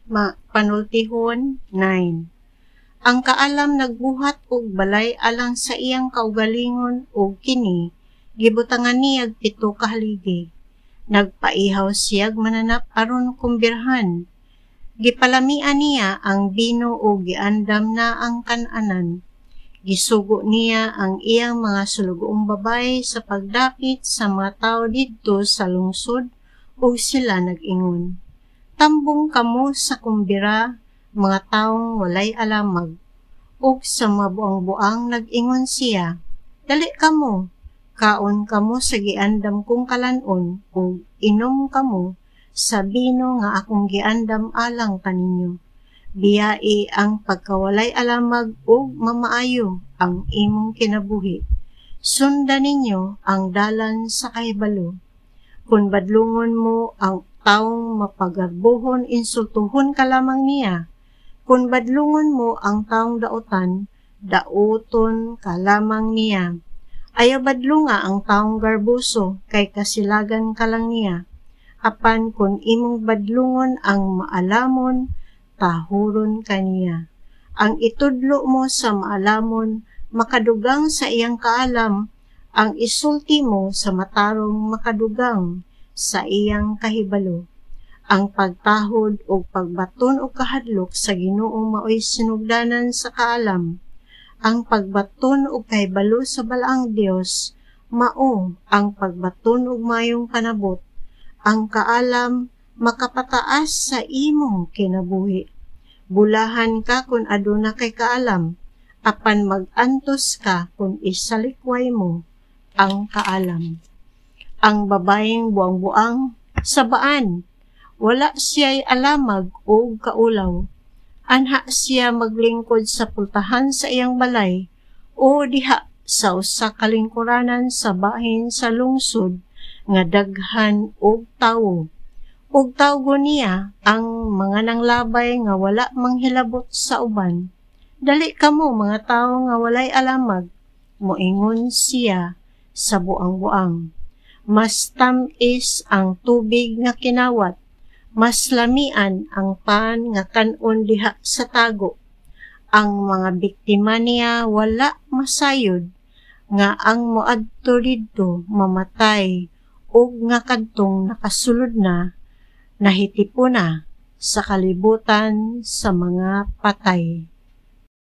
Panultihon 9. Ang kaalam nagbuhat og balay alang sa iyang kaugalingon og kini gibutangan niya 7 ka haligi. Nagpaihaw siyag mananap aron kumbirhan. Gipalamian niya ang bino o giandam na ang kananan. Gisugo niya ang iyang mga sulugoong babae sa pagdapit sa mga tao didto sa lungsod ug sila nag-ingon, "Tambong kamo sa kumbira, mga taong walay alamag." Ug sa mga buang-buang nag-ingon siya, "Dali kamo, kaon kamo sa giandam kong kalanon ug inom kamo sa bino nga akong giandam alang kaninyo. Biyai ang pagkawalay alamag ug mamaayo ang imong kinabuhi. Sundan ninyo ang dalan sa kahibalo. Kung badlungon mo ang taong mapagarbuhon, insultuhon ka lamang niya. Kung badlungon mo ang taong dautan, dauton ka lamang niya. Ayaw badlunga ang taong garbuso, kay kasilagan ka lang niya. Apan kung imong badlungon ang maalamon, tahuron ka niya. Ang itudlo mo sa maalamon, makadugang sa iyang kaalam, ang isulti mo sa matarong makadugang sa iyang kahibalo. Ang pagtahod o pagbaton o kahadlok sa Ginoo maoy sinugdanan sa kaalam. Ang pagbaton o kahibalo sa balaang Dios mao ang pagbaton og mayong panabot. Ang kaalam makapataas sa imong kinabuhi. Bulahan ka kung aduna kay kaalam, apan mag-antos ka kung isalikway mo ang kaalam. Ang babaeng buang-buang sabaan, wala siya'y alamag o kaulaw. Anha siya maglingkod sa pultahan sa iyang balay o diha sa usa ka lingkuranan sa bahin sa lungsod nga daghan og tawo. Ug tawgo niya ang mga nanglabay nga wala manghilabot sa uban. Dali kamo mga tawo nga walay alamag, moingon siya sa buang-buang. Mas tamis ang tubig nga kinawat, mas lamian ang pan nga kanon diha sa tago. Ang mga biktima niya wala masayod, nga ang moadto didto mamatay, ug nga kadtong nakasulod na, nahitipo na sa kalibutan sa mga patay.